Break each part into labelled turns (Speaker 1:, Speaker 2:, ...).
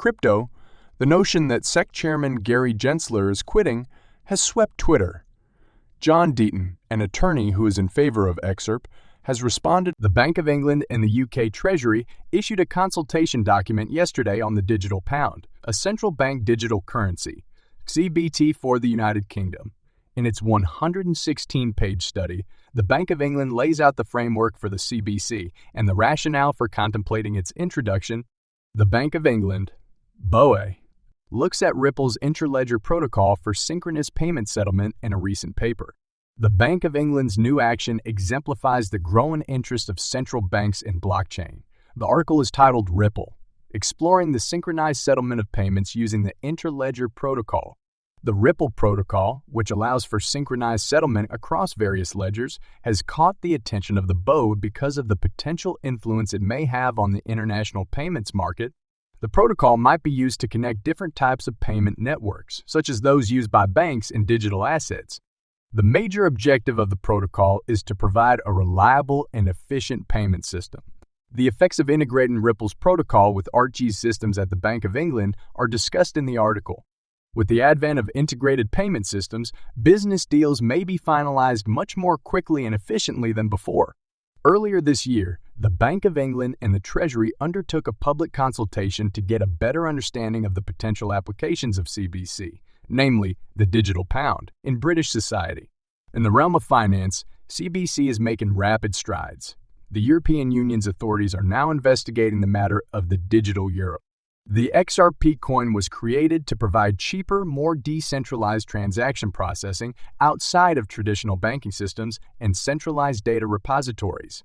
Speaker 1: crypto, the notion that SEC Chairman Gary Gensler is quitting has swept Twitter. John Deaton, an attorney who is in favor of XRP, has responded. The Bank of England and the UK Treasury issued a consultation document yesterday on the digital pound, a central bank digital currency, Cbdc for the United Kingdom. In its 116-page study, the Bank of England lays out the framework for the CBDC and the rationale for contemplating its introduction. The Bank of England, BOE, looks at Ripple's interledger protocol for synchronous payment settlement in a recent paper. The Bank of England's new action exemplifies the growing interest of central banks in blockchain. The article is titled Ripple, Exploring the Synchronized Settlement of Payments Using the Interledger Protocol. The Ripple protocol, which allows for synchronized settlement across various ledgers, has caught the attention of the BOE because of the potential influence it may have on the international payments market. The protocol might be used to connect different types of payment networks, such as those used by banks and digital assets. The major objective of the protocol is to provide a reliable and efficient payment system. The effects of integrating Ripple's protocol with Archie's systems at the Bank of England are discussed in the article. With the advent of integrated payment systems, business deals may be finalized much more quickly and efficiently than before. Earlier this year, the Bank of England and the Treasury undertook a public consultation to get a better understanding of the potential applications of CBDC, namely the digital pound, in British society. In the realm of finance, CBDC is making rapid strides. The European Union's authorities are now investigating the matter of the digital euro. The XRP coin was created to provide cheaper, more decentralized transaction processing outside of traditional banking systems and centralized data repositories.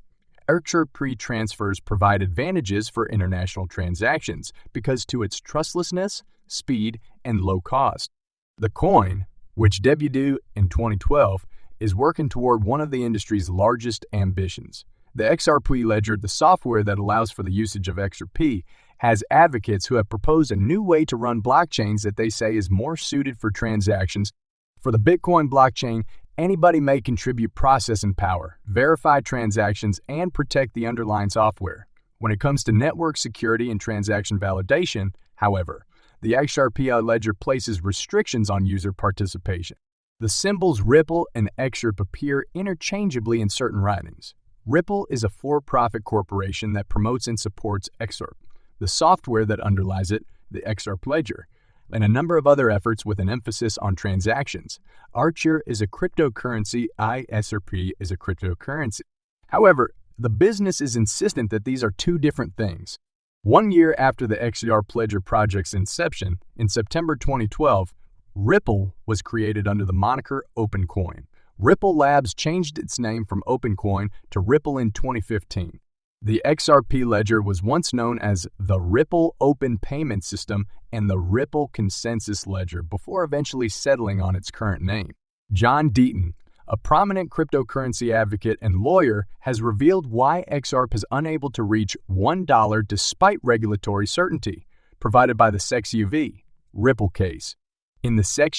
Speaker 1: XRP transfers provide advantages for international transactions because to its trustlessness, speed, and low cost. The coin, which debuted in 2012, is working toward one of the industry's largest ambitions. The XRP ledger, the software that allows for the usage of XRP, has advocates who have proposed a new way to run blockchains that they say is more suited for transactions. For the Bitcoin blockchain, anybody may contribute processing power, verify transactions, and protect the underlying software. When it comes to network security and transaction validation, however, the XRP ledger places restrictions on user participation. The symbols Ripple and XRP appear interchangeably in certain writings. Ripple is a for-profit corporation that promotes and supports XRP, the software that underlies it, the XRP ledger, and a number of other efforts with an emphasis on transactions. Archer is a cryptocurrency, XRP is a cryptocurrency. However, the business is insistent that these are two different things. 1 year after the XRP ledger project's inception, in September 2012, Ripple was created under the moniker OpenCoin. Ripple Labs changed its name from OpenCoin to Ripple in 2015. The XRP ledger was once known as the Ripple Open Payment System and the Ripple Consensus Ledger before eventually settling on its current name. John Deaton, a prominent cryptocurrency advocate and lawyer, has revealed why XRP is unable to reach $1 despite regulatory certainty, provided by the SEC Ripple case. In the SEC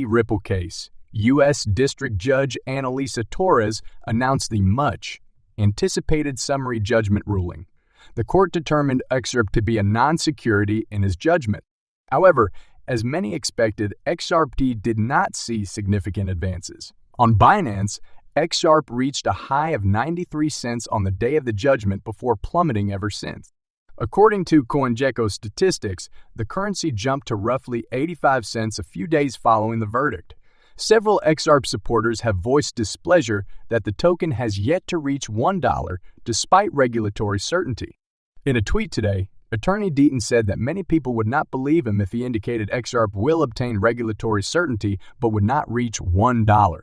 Speaker 1: Ripple case, U.S. District Judge Annalisa Torres announced the much anticipated summary judgment ruling. The court determined XRP to be a non-security in his judgment. However, as many expected, XRP did not see significant advances. On Binance, XRP reached a high of 93 cents on the day of the judgment before plummeting ever since. According to CoinGecko statistics, the currency jumped to roughly 85 cents a few days following the verdict. Several XRP supporters have voiced displeasure that the token has yet to reach $1 despite regulatory certainty. In a tweet today, Attorney Deaton said that many people would not believe him if he indicated XRP will obtain regulatory certainty but would not reach $1.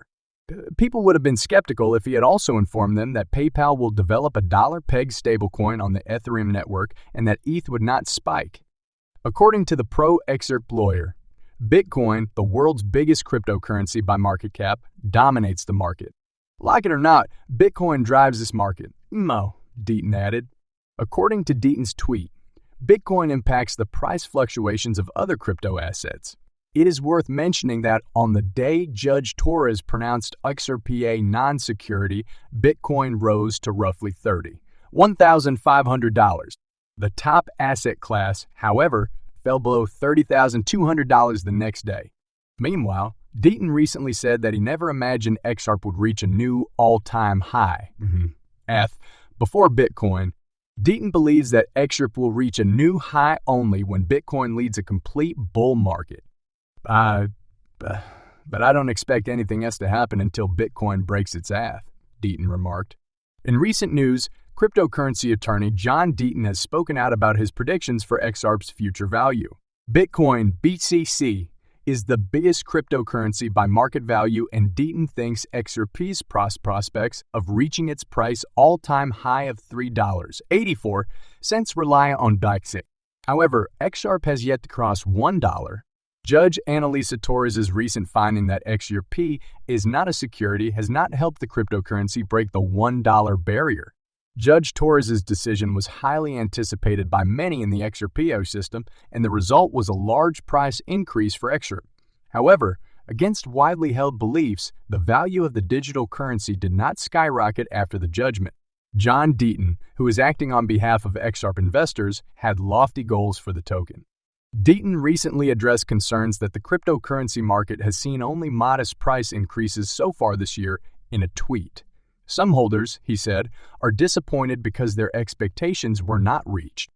Speaker 1: People would have been skeptical if he had also informed them that PayPal will develop a dollar-pegged stablecoin on the Ethereum network and that ETH would not spike. According to the pro-XRP lawyer, Bitcoin, the world's biggest cryptocurrency by market cap, dominates the market. Like it or not, Bitcoin drives this market, Deaton added. According to Deaton's tweet, Bitcoin impacts the price fluctuations of other crypto assets. It is worth mentioning that on the day Judge Torres pronounced XRP a non-security, Bitcoin rose to roughly $1,500. The top asset class, however, fell below $30,200 the next day. Meanwhile, Deaton recently said that he never imagined XRP would reach a new all-time high. Before Bitcoin, Deaton believes that XRP will reach a new high only when Bitcoin leads a complete bull market. But I don't expect anything else to happen until Bitcoin breaks its ass, Deaton remarked. In recent news, cryptocurrency attorney John Deaton has spoken out about his predictions for XRP's future value. Bitcoin, BTC, is the biggest cryptocurrency by market value, and Deaton thinks XRP's prospects of reaching its price all-time high of $3.84 rely on BTC. However, XRP has yet to cross $1. Judge Annalisa Torres' recent finding that XRP is not a security has not helped the cryptocurrency break the $1 barrier. Judge Torres' decision was highly anticipated by many in the XRP ecosystem, and the result was a large price increase for XRP. However, against widely held beliefs, the value of the digital currency did not skyrocket after the judgment. John Deaton, who is acting on behalf of XRP investors, had lofty goals for the token. Deaton recently addressed concerns that the cryptocurrency market has seen only modest price increases so far this year in a tweet. Some holders, he said, are disappointed because their expectations were not reached.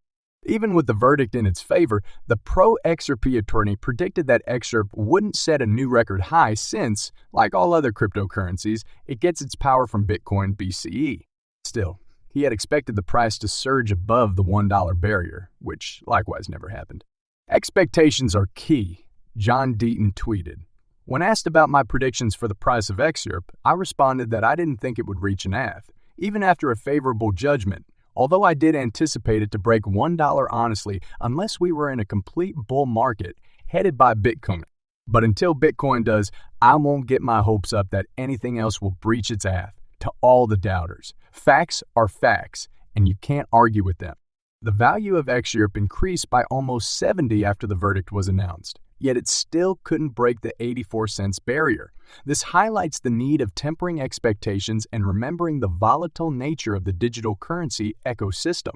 Speaker 1: Even with the verdict in its favor, the pro-XRP attorney predicted that XRP wouldn't set a new record high since, like all other cryptocurrencies, it gets its power from Bitcoin BCE. Still, he had expected the price to surge above the $1 barrier, which likewise never happened. Expectations are key, John Deaton tweeted. When asked about my predictions for the price of XRP, I responded that I didn't think it would reach an AF, even after a favorable judgment, although I did anticipate it to break $1 honestly unless we were in a complete bull market headed by Bitcoin. But until Bitcoin does, I won't get my hopes up that anything else will breach its AF. To all the doubters, facts are facts, and you can't argue with them. The value of XRP increased by almost 70 after the verdict was announced, yet it still couldn't break the 84 cents barrier. This highlights the need of tempering expectations and remembering the volatile nature of the digital currency ecosystem.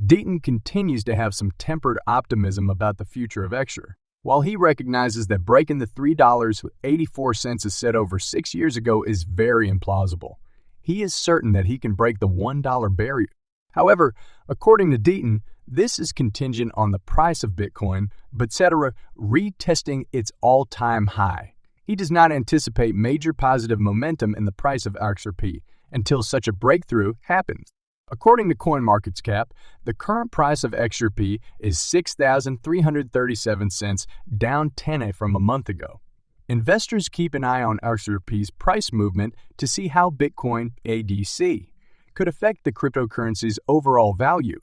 Speaker 1: Deaton continues to have some tempered optimism about the future of XRP. While he recognizes that breaking the $3.84 as said over 6 years ago is very implausible, he is certain that he can break the $1 barrier. However, according to Deaton, this is contingent on the price of Bitcoin, etc., retesting its all-time high. He does not anticipate major positive momentum in the price of XRP until such a breakthrough happens. According to CoinMarketCap, the current price of XRP is $6,337, down 10 from a month ago. Investors keep an eye on XRP's price movement to see how Bitcoin, ADC, could affect the cryptocurrency's overall value.